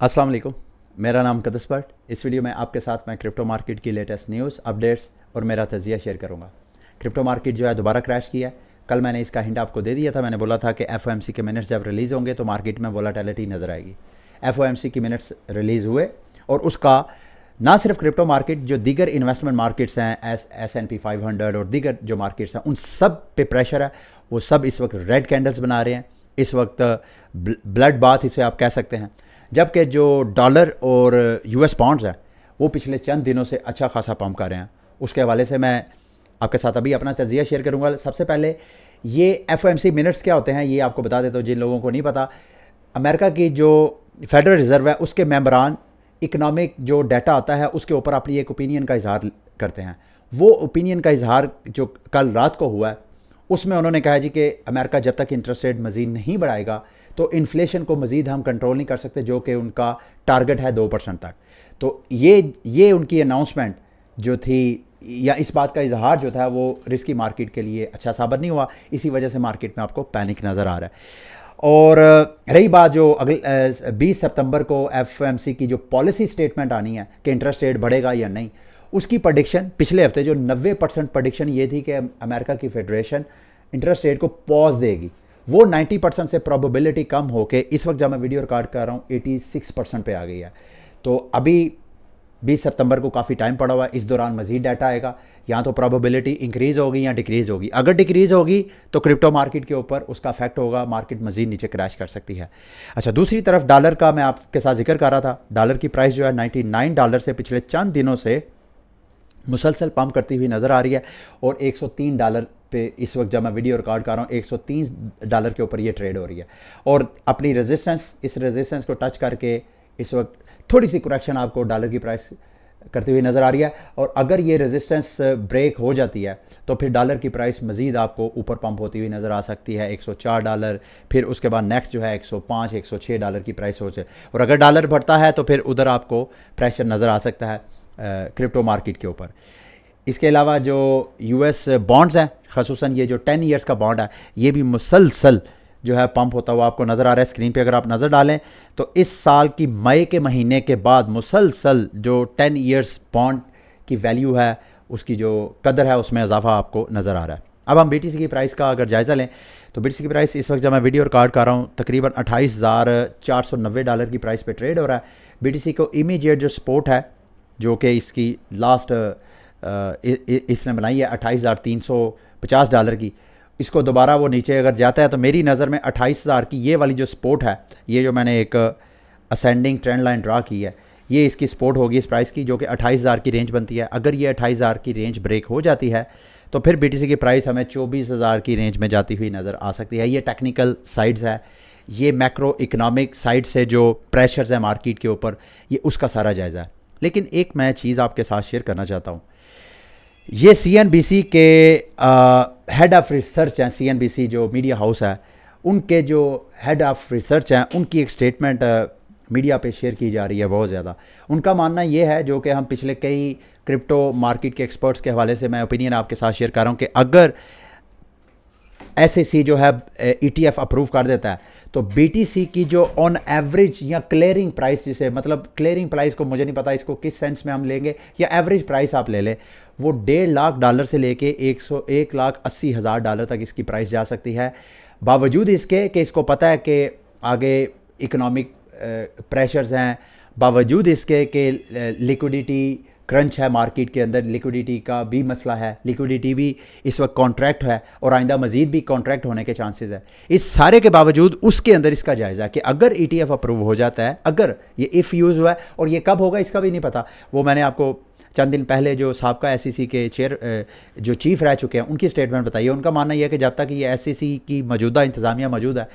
अस्सलाम वालेकुम। मेरा नाम कदस भट्ट। इस वीडियो में आपके साथ मैं क्रिप्टो मार्केट की लेटेस्ट न्यूज़ अपडेट्स और मेरा तजिया शेयर करूंगा। क्रिप्टो मार्केट जो है दोबारा क्रैश किया है। कल मैंने इसका हिंट आपको दे दिया था। मैंने बोला था कि एफओएमसी के मिनट्स जब रिलीज़ होंगे तो मार्केट में वोलेटिलिटी नज़र आएगी। एफओएमसी की मिनट्स रिलीज़ हुए और उसका ना सिर्फ क्रिप्टो मार्केट, जो दीगर इन्वेस्टमेंट मार्केट्स हैं S&P 500 और दीगर जो मार्केट्स हैं उन सब पे प्रेशर है। वो सब इस वक्त रेड कैंडल्स बना रहे हैं। इस वक्त ब्लड बाथ इसे आप कह सकते हैं। जबकि जो डॉलर और यूएस बॉन्ड्स हैं वो पिछले चंद दिनों से अच्छा खासा पंप कर रहे हैं। उसके हवाले से मैं आपके साथ अभी अपना तजिया शेयर करूंगा। सबसे पहले ये एफओएमसी मिनट्स क्या होते हैं ये आपको बता देता हूँ जिन लोगों को नहीं पता। अमेरिका की जो फेडरल रिजर्व है उसके मेंबरान इकनॉमिक जो डाटा आता है उसके ऊपर अपनी एक ओपिनियन का इजहार करते हैं। वो ओपिनियन का इजहार जो कल रात को हुआ है उसमें उन्होंने कहा जी कि अमेरिका जब तक इंटरेस्ट रेट मज़ीद नहीं बढ़ाएगा तो इन्फ्लेशन को मज़ीद हम कंट्रोल नहीं कर सकते, जो कि उनका टारगेट है 2% तक। तो ये उनकी अनाउंसमेंट जो थी या इस बात का इजहार जो था वो रिस्की मार्केट के लिए अच्छा साबित नहीं हुआ। इसी वजह से मार्केट में आपको पैनिक नज़र आ रहा है। और रही बात जो अगले 20 सितंबर को एफओएमसी की जो पॉलिसी स्टेटमेंट आनी है कि इंटरेस्ट रेट बढ़ेगा या नहीं, उसकी प्रेडिक्शन पिछले हफ्ते जो 90% प्रेडिक्शन ये थी कि अमेरिका की फेडरेशन इंटरेस्ट रेट को पॉज देगी, वो 90% से प्रोबेबिलिटी कम होके इस वक्त जब मैं वीडियो रिकॉर्ड कर रहा हूँ 86% पे आ गई है। तो अभी 20 सितंबर को काफ़ी टाइम पड़ा हुआ है। इस दौरान मजीद डाटा आएगा, या तो प्रोबेबिलिटी इंक्रीज़ होगी या डिक्रीज़ होगी। अगर डिक्रीज़ होगी तो क्रिप्टो मार्केट के ऊपर उसका इफेक्ट होगा, मार्केट मजीद नीचे क्रैश कर सकती है। अच्छा, दूसरी तरफ डॉलर का मैं आपके साथ जिक्र कर रहा था। डॉलर की प्राइस जो है $99 से पिछले चंद दिनों से मुसलसल पंप करती हुई नज़र आ रही है और $103 पे इस वक्त जब मैं वीडियो रिकॉर्ड कर रहा हूँ $103 के ऊपर ये ट्रेड हो रही है। और अपनी रेजिस्टेंस, इस रेजिस्टेंस को टच करके इस वक्त थोड़ी सी करेक्शन आपको डॉलर की प्राइस करती हुई नज़र आ रही है। और अगर ये रेजिस्टेंस ब्रेक हो जाती है तो फिर डॉलर की प्राइस मज़ीद आपको ऊपर पंप होती हुई नज़र आ सकती है $104। फिर उसके बाद नेक्स्ट जो है $105 $106 की प्राइस हो जाए। और अगर डॉलर बढ़ता है तो फिर उधर आपको प्रेशर नज़र आ सकता है क्रिप्टो मार्केट के ऊपर। इसके अलावा जो यूएस बॉन्ड्स हैं, ख़ुसूसन ये जो 10 ईयर्स का बॉन्ड है, ये भी मुसलसल जो है पंप होता हुआ आपको नज़र आ रहा है। स्क्रीन पे अगर आप नज़र डालें तो इस साल की मई के महीने के बाद मुसलसल जो 10 ईयर्स बॉन्ड की वैल्यू है, उसकी जो कदर है, उसमें इजाफा आपको नज़र आ रहा है। अब हम बीटीसी की प्राइस का अगर जायज़ा लें तो बीटीसी की प्राइस इस वक्त जब मैं वीडियो रिकॉर्ड कर रहा हूँ तकरीबन $28,490 की प्राइस पे ट्रेड हो रहा है। बीटीसी को इमीडिएट जो सपोर्ट है जो कि इसकी लास्ट इसने बनाई है $28,350 की, इसको दोबारा वो नीचे अगर जाता है तो मेरी नज़र में 28,000 की ये वाली जो सपोर्ट है, ये जो मैंने एक असेंडिंग ट्रेंड लाइन ड्रा की है, ये इसकी सपोर्ट होगी इस प्राइस की, जो कि 28,000 की रेंज बनती है। अगर ये 28,000 की रेंज ब्रेक हो जाती है तो फिर बीटीसी की प्राइस हमें 24,000 की रेंज में जाती हुई नज़र आ सकती है। ये टेक्निकल साइड्स है, ये मैक्रो इकनॉमिक साइड से जो प्रेशर्स है मार्केट के ऊपर, ये उसका सारा जायज़ा है। लेकिन एक मैं चीज़ आपके साथ शेयर करना चाहता हूँ। ये CNBC के हेड ऑफ़ रिसर्च हैं, CNBC जो मीडिया हाउस है, उनके जो हेड ऑफ़ रिसर्च हैं, उनकी एक स्टेटमेंट मीडिया पे शेयर की जा रही है बहुत ज़्यादा। उनका मानना ये है, जो कि हम पिछले कई क्रिप्टो मार्केट के एक्सपर्ट्स के हवाले से मैं ओपिनियन आपके साथ शेयर कर रहा हूँ, कि अगर SEC जो है ETF अप्रूव कर देता है तो BTC की जो ऑन एवरेज या क्लियरिंग प्राइस, जिसे मतलब क्लियरिंग प्राइस को मुझे नहीं पता इसको किस सेंस में हम लेंगे, या एवरेज प्राइस आप ले लें, वो $1.5 लाख से लेके $1,80,000 तक इसकी प्राइस जा सकती है। बावजूद इसके कि इसको पता है कि आगे इकोनॉमिक प्रेशर्स हैं, बावजूद इसके कि लिक्विडिटी क्रंच है मार्केट के अंदर, लिक्विडिटी का भी मसला है, लिक्विडिटी भी इस वक्त कॉन्ट्रैक्ट है और आइंदा मज़ीद भी कॉन्ट्रैक्ट होने के चांसेस है। इस सारे के बावजूद उसके अंदर इसका जायज़ा है कि अगर ETF अप्रूव हो जाता है, अगर ये इफ़ यूज़ हुआ है, और ये कब होगा इसका भी नहीं पता। वो मैंने आपको चंद दिन पहले जो साबका SEC के चेयर जो चीफ रह चुके हैं उनकी स्टेटमेंट बताई है। उनका मानना यह है कि जब तक ये SEC की मौजूदा इंतज़ामिया मौजूद है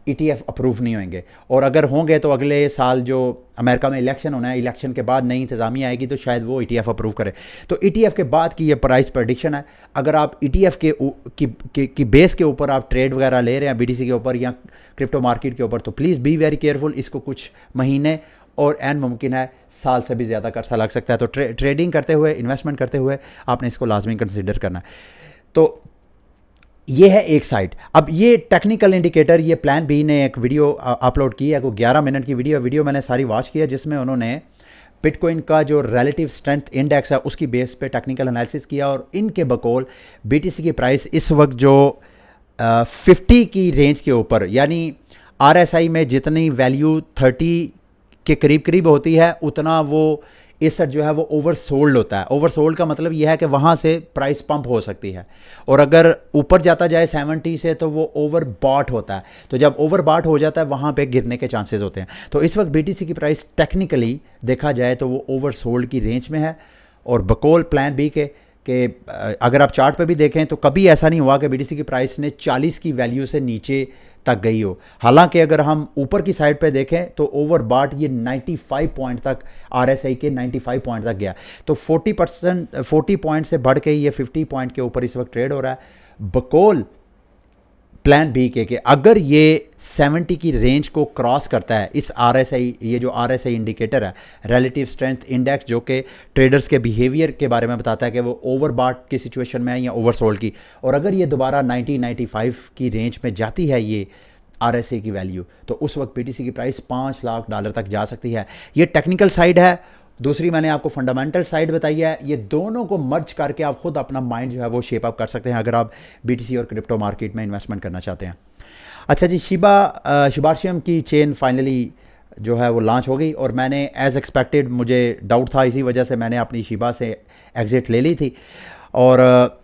ETF अप्रूव नहीं होंगे, और अगर होंगे तो अगले साल जो अमेरिका में इलेक्शन होना है, इलेक्शन के बाद नई इंतज़ामिया आएगी तो शायद वो ETF अप्रूव करे। तो ETF के बाद की ये प्राइस प्रडिक्शन है। अगर आप ETF की बेस के ऊपर आप ट्रेड वगैरह ले रहे हैं BTC के ऊपर या क्रिप्टो मार्केट के ऊपर, तो प्लीज़ बी वेरी केयरफुल। इसको कुछ महीने और एन मुमकिन है साल से भी ज़्यादा कर्सा लग सकता है। तो ट्रेडिंग करते हुए, इन्वेस्टमेंट करते हुए आपने इसको लाजमी कंसिडर करना है। तो ये है एक साइड। अब ये टेक्निकल इंडिकेटर, ये प्लान बी ने एक वीडियो अपलोड की है, को 11 मिनट की वीडियो मैंने सारी वॉच की है, जिसमें उन्होंने बिटकॉइन का जो रिलेटिव स्ट्रेंथ इंडेक्स है उसकी बेस पे टेक्निकल एनालिसिस किया, और इनके बकौल बीटीसी की प्राइस इस वक्त जो 50 की रेंज के ऊपर, यानी आरएसआई में जितनी वैल्यू 30 के करीब करीब होती है उतना वो एसेट जो है वो ओवरसोल्ड होता है। ओवरसोल्ड का मतलब यह है कि वहाँ से प्राइस पंप हो सकती है, और अगर ऊपर जाता जाए 70 से तो वो ओवरबॉट होता है। तो जब ओवरबॉट हो जाता है वहाँ पे गिरने के चांसेस होते हैं। तो इस वक्त बीटीसी की प्राइस टेक्निकली देखा जाए तो वो ओवरसोल्ड की रेंज में है, और बकौल प्लान बी के अगर आप चार्ट पे भी देखें तो कभी ऐसा नहीं हुआ कि बीटीसी की प्राइस ने 40 की वैल्यू से नीचे तक गई हो। हालांकि अगर हम ऊपर की साइड पे देखें तो ओवरबॉट ये 95 पॉइंट तक, आरएसआई के 95 पॉइंट तक गया। तो 40 पॉइंट से बढ़ के ये 50 पॉइंट के ऊपर इस वक्त ट्रेड हो रहा है। बकौल प्लान बी के अगर ये 70 की रेंज को क्रॉस करता है, इस आरएसआई, ये जो आरएसआई इंडिकेटर है रिलेटिव स्ट्रेंथ इंडेक्स, जो कि ट्रेडर्स के बिहेवियर के बारे में बताता है कि वो ओवरबॉट की सिचुएशन में है या ओवरसोल्ड की, और अगर ये दोबारा 95 की रेंज में जाती है ये आरएसआई की वैल्यू, तो उस वक्त बीटीसी की प्राइस $5 लाख तक जा सकती है। ये टेक्निकल साइड है। दूसरी मैंने आपको फंडामेंटल साइड बताई है। ये दोनों को मर्ज करके आप खुद अपना माइंड जो है वो शेप अप कर सकते हैं अगर आप बीटीसी और क्रिप्टो मार्केट में इन्वेस्टमेंट करना चाहते हैं। अच्छा जी, शिबाशियम की चेन फाइनली जो है वो लॉन्च हो गई, और मैंने एज़ एक्सपेक्टेड, मुझे डाउट था, इसी वजह से मैंने अपनी शिबा से एग्ज़िट ले ली थी। और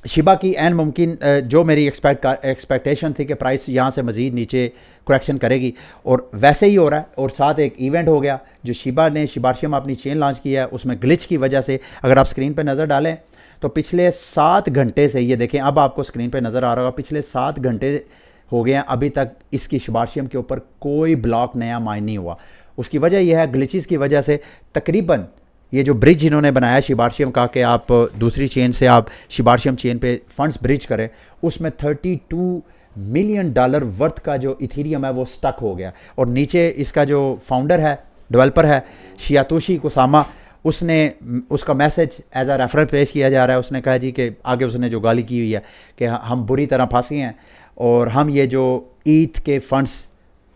शिबा की एन मुमकिन जो मेरी एक्सपेक्टेशन थी कि प्राइस यहाँ से मज़ीद नीचे करेक्शन करेगी, और वैसे ही हो रहा है। और साथ एक इवेंट हो गया, जो शिबाशियम अपनी चेन लॉन्च किया है, उसमें ग्लिच की वजह से, अगर आप स्क्रीन पर नज़र डालें तो पिछले 7 घंटे से, ये देखें अब आपको स्क्रीन पर नज़र आ रहा होगा, पिछले 7 घंटे हो गए हैं अभी तक इसकी शिबाशियम के ऊपर कोई ब्लॉक नया माइन नहीं हुआ। उसकी वजह यह है, ग्लिचेस की वजह से तकरीबन ये जो ब्रिज इन्होंने बनाया शिबाशियम का, कि आप दूसरी चेन से आप शिबाशियम चेन पे फंड्स ब्रिज करें, उसमें $32 मिलियन वर्थ का जो इथीरियम है वो स्टक हो गया। और नीचे इसका जो फाउंडर है, डेवलपर है शियातोशी कुसामा, उसने उसका मैसेज एज अ रेफरेंस पेश किया जा रहा है। उसने कहा जी कि आगे उसने जो गाली की हुई है कि हम बुरी तरह फंसे हैं, और हम ये जो ईथ के फंड्स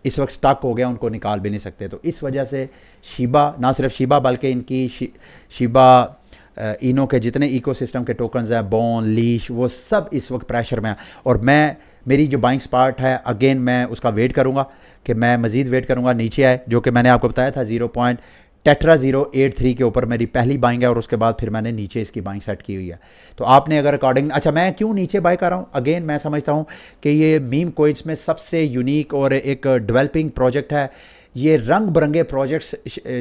इस वक्त स्टक हो गया उनको निकाल भी नहीं सकते। तो इस वजह से शिबा, ना सिर्फ शिबा बल्कि इनकी शिबा इनो के जितने इकोसिस्टम के टोकन्स हैं, बॉन, लीश, वो सब इस वक्त प्रेशर में है। और मेरी जो बाइंग स्पार्ट है, अगेन मैं उसका वेट करूँगा कि मैं मज़ीद वेट करूँगा नीचे आए, जो कि मैंने आपको बताया था 0.083 के ऊपर मेरी पहली बाइंग है, और उसके बाद फिर मैंने नीचे इसकी बाइंग सेट की हुई है। तो आपने अगर अकॉर्डिंग, अच्छा मैं क्यों नीचे बाय कर रहा हूँ, अगेन मैं समझता हूँ कि ये मीम कोइंस में सबसे यूनिक और एक डेवलपिंग प्रोजेक्ट है। ये रंग बिरंगे प्रोजेक्ट्स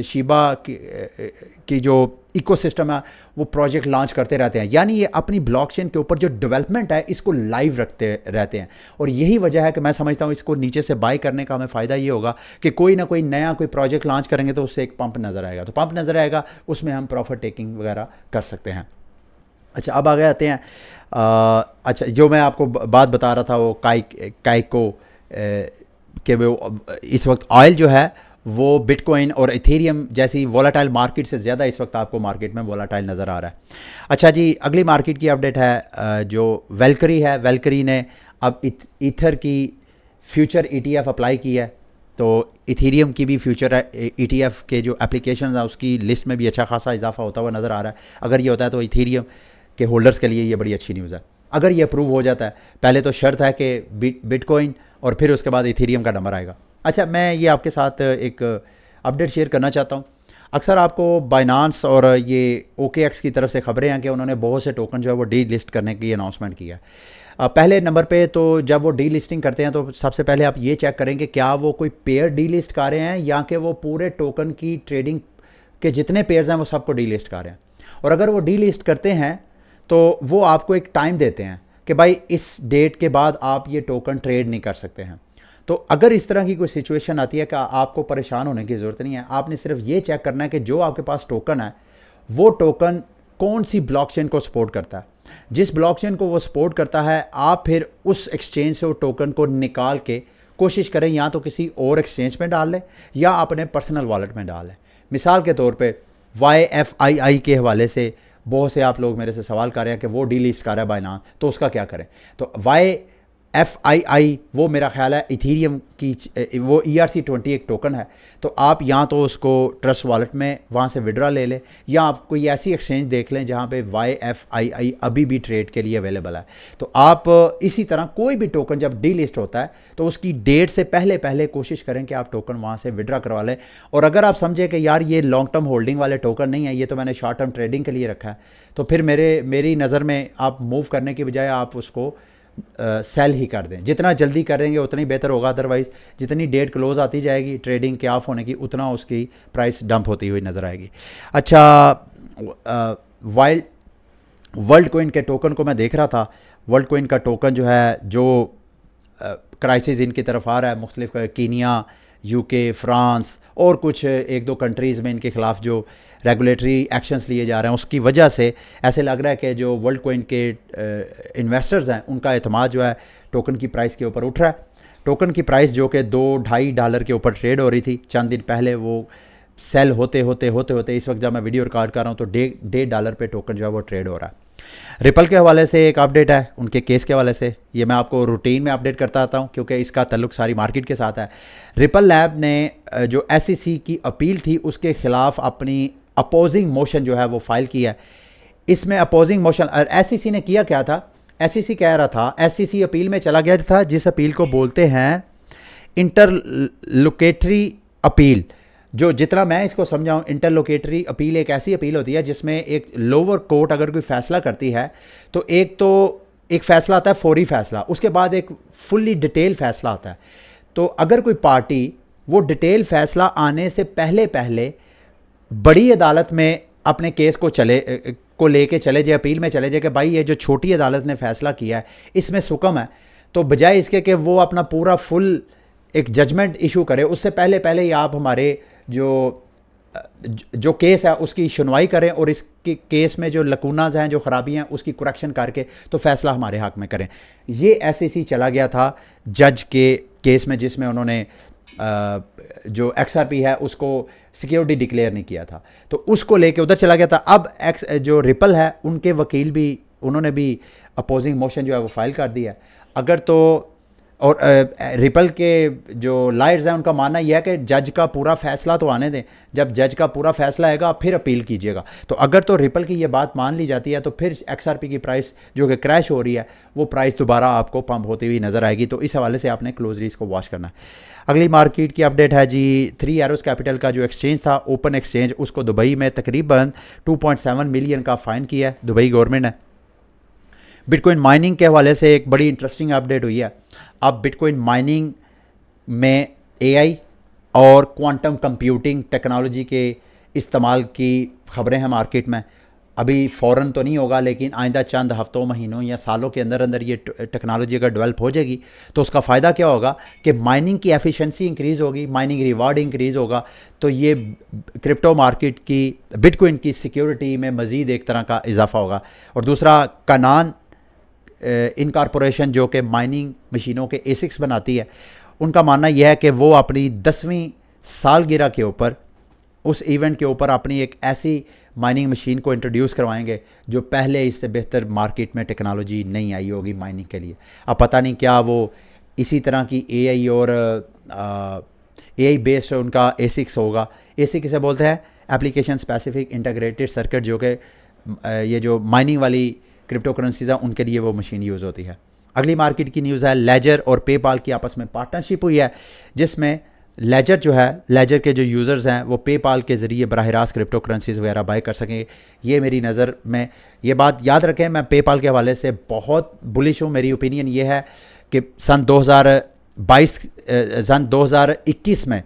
शिबा की जो इकोसिस्टम है वो प्रोजेक्ट लॉन्च करते रहते हैं, यानी ये अपनी ब्लॉकचेन के ऊपर जो डेवलपमेंट है इसको लाइव रखते रहते हैं। और यही वजह है कि मैं समझता हूँ इसको नीचे से बाय करने का हमें फ़ायदा ये होगा कि कोई ना कोई नया कोई प्रोजेक्ट लॉन्च करेंगे तो उससे एक पंप नज़र आएगा, तो पंप नज़र आएगा, उसमें हम प्रॉफिट टेकिंग वगैरह कर सकते हैं। अच्छा, अब आगे आते हैं। अच्छा, जो मैं आपको बात बता रहा था वो काइको कि वो इस वक्त ऑयल जो है वो बिटकॉइन और इथेरियम जैसी वोलाटाइल मार्केट से ज़्यादा इस वक्त आपको मार्केट में वोलाटाइल नज़र आ रहा है। अच्छा जी, अगली मार्केट की अपडेट है जो वेलकरी है। वेलकरी ने अब ईथर की फ्यूचर ETF अप्लाई की है, तो इथेरियम की भी फ्यूचर ETF के जो एप्लीकेशन है उसकी लिस्ट में भी अच्छा खासा इजाफा होता हुआ नज़र आ रहा है। अगर ये होता है तो इथेरियम के होल्डर्स के लिए ये बड़ी अच्छी न्यूज़ है। अगर ये अप्रूव हो जाता है, पहले तो शर्त है कि बिटकॉइन और फिर उसके बाद इथेरियम का नंबर आएगा। अच्छा, मैं ये आपके साथ एक अपडेट शेयर करना चाहता हूँ। अक्सर आपको बाइनांस और ये OKX की तरफ से खबरें हैं कि उन्होंने बहुत से टोकन जो है वो डी लिस्ट करने की अनाउंसमेंट किया है। पहले नंबर पे तो जब वो डी लिस्टिंग करते हैं तो सबसे पहले आप ये चेक करें कि क्या वो कोई पेयर डी लिस्ट कर रहे हैं या कि वो पूरे टोकन की ट्रेडिंग के जितने पेयर्स हैं वो सबको डी लिस्ट कर रहे हैं। और अगर वो डी लिस्ट करते हैं तो वो आपको एक टाइम देते हैं कि भाई इस डेट के बाद आप ये टोकन ट्रेड नहीं कर सकते हैं। तो अगर इस तरह की कोई सिचुएशन आती है कि आपको परेशान होने की ज़रूरत नहीं है, आपने सिर्फ ये चेक करना है कि जो आपके पास टोकन है वो टोकन कौन सी ब्लॉकचेन को सपोर्ट करता है। जिस ब्लॉकचेन को वो सपोर्ट करता है आप फिर उस एक्सचेंज से वो टोकन को निकाल के कोशिश करें या तो किसी और एक्सचेंज में डाल लें या अपने पर्सनल वॉलेट में डाल लें। मिसाल के तौर पे YFII के हवाले से बहुत से आप लोग मेरे से सवाल कर रहे हैं कि वो डीलिस्ट कर रहा है बाइनांस, तो उसका क्या करें। तो YFII वो मेरा ख्याल है इथीरियम की वो ERC20 एक टोकन है। तो आप या तो उसको ट्रस्ट वॉलेट में वहाँ से विड्रा ले लें, या आप कोई ऐसी एक्सचेंज देख लें जहाँ पे YFII अभी भी ट्रेड के लिए अवेलेबल है। तो आप इसी तरह कोई भी टोकन जब डीलिस्ट होता है तो उसकी डेट से पहले पहले कोशिश करें कि आप टोकन वहाँ से विड्रा करवा लें। और अगर आप समझें कि यार ये लॉन्ग टर्म होल्डिंग वाले टोकन नहीं है, ये तो मैंने शॉर्ट टर्म ट्रेडिंग के लिए रखा है, तो फिर मेरी नज़र में आप मूव करने की बजाय आप उसको सेल ही कर दें। जितना जल्दी करेंगे उतना ही बेहतर होगा, अदरवाइज़ जितनी डेट क्लोज आती जाएगी ट्रेडिंग के ऑफ होने की, उतना उसकी प्राइस डंप होती हुई नज़र आएगी। अच्छा, वर्ल्ड कॉइन के टोकन को मैं देख रहा था। वर्ल्ड कॉइन का टोकन जो है, जो क्राइसिस इनकी तरफ आ रहा है, मुख्तलिफ कीनिया, UK, फ्रांस और कुछ एक दो कंट्रीज़ में इनके ख़िलाफ़ जो रेगुलेटरी एक्शंस लिए जा रहे हैं, उसकी वजह से ऐसे लग रहा है कि जो वर्ल्ड कॉइन के इन्वेस्टर्स हैं उनका एतमाद जो है टोकन की प्राइस के ऊपर उठ रहा है। टोकन की प्राइस जो कि $2-2.5 के ऊपर ट्रेड हो रही थी चंद दिन पहले, वो सेल होते होते इस वक्त जब मैं वीडियो रिकॉर्ड कर रहा हूँ तो $1.5 पे टोकन जो है वो ट्रेड हो रहा है। रिपल के हवाले से एक अपडेट है, उनके केस के हवाले से। ये मैं आपको रूटीन में अपडेट करता आता हूँ क्योंकि इसका ताल्लुक सारी मार्केट के साथ है। रिपल लैब ने जो SEC की अपील थी उसके ख़िलाफ़ अपनी अपोजिंग मोशन जो है वो फाइल किया है। इसमें अपोजिंग मोशन SEC ने किया क्या था, SEC कह रहा था, SEC अपील में चला गया था जिस अपील को बोलते हैं इंटरलोकेटरी अपील। जो जितना मैं इसको समझाऊँ, इंटरलोकेटरी अपील एक ऐसी अपील होती है जिसमें एक लोअर कोर्ट अगर कोई फ़ैसला करती है तो एक फ़ैसला आता है फौरी फ़ैसला, उसके बाद एक फुल्ली डिटेल फ़ैसला आता है। तो अगर कोई पार्टी वो डिटेल फ़ैसला आने से पहले पहले बड़ी अदालत में अपने केस को लेके चले जाए, अपील में चले जाए कि भाई ये जो छोटी अदालत ने फ़ैसला किया है इसमें सुकम है, तो बजाय इसके कि वो अपना पूरा फुल एक जजमेंट इशू करे, उससे पहले पहले ही आप हमारे जो केस है उसकी सुनवाई करें और इसके केस में जो लकूनाज हैं, जो ख़राबियाँ हैं, उसकी करेक्शन करके तो फ़ैसला हमारे हक़ में करें। ये SEC चला गया था जज के केस में जिसमें उन्होंने जो XRP है उसको सिक्योरिटी डिक्लेयर नहीं किया था, तो उसको लेके उधर चला गया था। अब जो रिपल है उनके वकील भी, उन्होंने भी अपोजिंग मोशन जो है वो फाइल कर दिया। अगर तो और रिपल के जो लॉयर्स हैं उनका मानना यह है कि जज का पूरा फ़ैसला तो आने दें, जब जज का पूरा फ़ैसला आएगा फिर अपील कीजिएगा। तो अगर तो रिपल की ये बात मान ली जाती है तो फिर XRP की प्राइस जो कि क्रैश हो रही है वो प्राइस दोबारा आपको पंप होती हुई नज़र आएगी। तो इस हवाले से आपने क्लोजली इसको वॉच करना है। अगली मार्केट की अपडेट है जी, 3 एरोज़ कैपिटल का जो एक्सचेंज था, ओपन एक्सचेंज, उसको दुबई में तकरीबन 2.7 मिलियन का फ़ाइन किया है दुबई गवर्नमेंट ने। बिटकॉइन माइनिंग के हवाले से एक बड़ी इंटरेस्टिंग अपडेट हुई है। अब बिटकॉइन माइनिंग में AI और क्वांटम कंप्यूटिंग टेक्नोलॉजी के इस्तेमाल की ख़बरें हैं मार्केट में। अभी फ़ौरन तो नहीं होगा, लेकिन आइंदा चंद हफ्तों, महीनों या सालों के अंदर अंदर ये टेक्नोलॉजी अगर डेवलप हो जाएगी तो उसका फ़ायदा क्या होगा कि माइनिंग की एफिशिएंसी इंक्रीज़ होगी, माइनिंग रिवार्ड इंक्रीज़ होगा, तो ये क्रिप्टो मार्केट की, बिटकॉइन की सिक्योरिटी में मज़ीद एक तरह का इजाफा होगा। और दूसरा, कानान इनकॉर्पोरेशन जो कि माइनिंग मशीनों के ASICs बनाती है, उनका मानना यह है कि वो अपनी 10वीं सालगिरह के ऊपर, उस इवेंट के ऊपर अपनी एक ऐसी माइनिंग मशीन को इंट्रोड्यूस करवाएंगे जो पहले इससे बेहतर मार्केट में टेक्नोलॉजी नहीं आई होगी माइनिंग के लिए। अब पता नहीं क्या वो इसी तरह की AI और AI बेस्ड उनका ASICs होगा। ASIC किसे बोलते हैं? एप्लीकेशन स्पेसिफिक इंटीग्रेटेड सर्किट, जो कि ये जो माइनिंग वाली क्रिप्टो करेंसीज हैं उनके लिए वो मशीन यूज़ होती है। अगली मार्केट की न्यूज़ है, लेजर और पेपाल की आपस में पार्टनरशिप हुई है, जिसमें लेजर जो है, लेजर के जो यूज़र्स हैं वो पेपाल के ज़रिए बराह रास्त क्रिप्टो करेंसीज वगैरह बाय कर सकें। ये मेरी नज़र में, ये बात याद रखें, मैं पेपाल के हवाले से बहुत बुलिश हूँ। मेरी ओपिनियन ये है कि सन 2021 में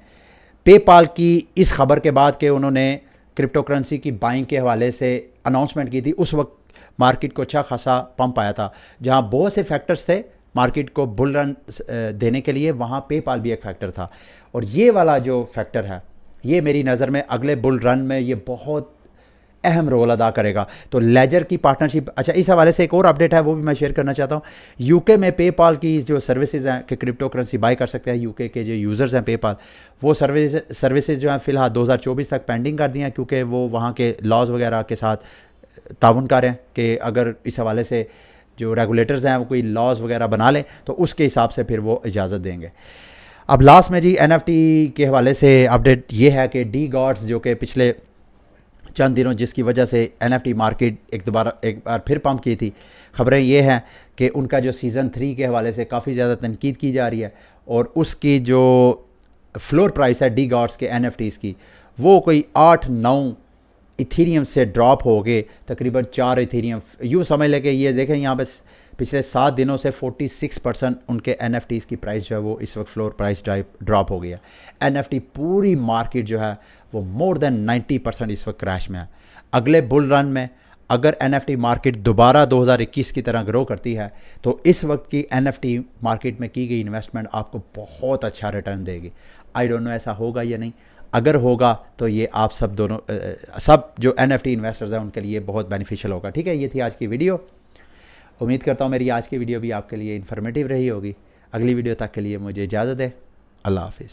पेपाल की इस खबर के बाद कि उन्होंने क्रिप्टो करेंसी की बाइंग के हवाले से अनाउंसमेंट की थी, उस वक्त मार्केट को अच्छा खासा पंप आया था। जहां बहुत से फैक्टर्स थे मार्केट को बुल रन देने के लिए, वहां पेपाल भी एक फैक्टर था। और ये वाला जो फैक्टर है, ये मेरी नज़र में अगले बुल रन में ये बहुत अहम रोल अदा करेगा। तो लेजर की पार्टनरशिप, अच्छा, इस हवाले से एक और अपडेट है, वो भी मैं शेयर करना चाहता हूँ। UK में पेपाल की जो सर्विसेज हैं कि क्रिप्टो करेंसी बाय कर सकते हैं, UK के जो यूज़र्स हैं पेपाल, वो सर्विसेज जो हैं फ़िलहाल 2024 तक पेंडिंग कर दी हैं, क्योंकि वो वहाँ के लॉज वगैरह के साथ ताउन कर रहे हैं कि अगर इस हवाले से जो रेगुलेटर्स हैं वो कोई लॉज वगैरह बना लें तो उसके हिसाब से फिर वो इजाज़त देंगे। अब लास्ट में जी NFT के हवाले से अपडेट ये है कि डी गॉड्स जो कि पिछले चंद दिनों जिसकी वजह से NFT मार्केट एक बार फिर पंप की थी, ख़बरें ये हैं कि उनका जो सीज़न 3 के हवाले से काफ़ी ज़्यादा तनकीद की जा रही है और उसकी जो फ्लोर प्राइस है डी गॉड्स के NFTs की वो कोई 8-9 इथीरियम से ड्रॉप हो गए तकरीबन 4 इथीरियम। यूँ समझ लें कि ये देखें यहाँ पे पिछले 7 दिनों से 46% उनके NFTs की प्राइस जो है वो इस वक्त फ्लोर प्राइस ड्रॉप हो गया। NFT पूरी मार्केट जो है वो मोर देन 90% इस वक्त क्रैश में है। अगले बुल रन में अगर NFT मार्केट दोबारा 2021 की तरह ग्रो करती है तो इस वक्त की NFT मार्केट में की गई इन्वेस्टमेंट आपको बहुत अच्छा रिटर्न देगी। आई डोंट नो ऐसा होगा या नहीं, अगर होगा तो ये आप सब दोनों सब जो NFT इन्वेस्टर्स हैं उनके लिए बहुत बेनिफिशियल होगा। ठीक है, ये थी आज की वीडियो। उम्मीद करता हूँ मेरी आज की वीडियो भी आपके लिए इन्फॉर्मेटिव रही होगी। अगली वीडियो तक के लिए मुझे इजाज़त है। अल्लाह हाफिज़।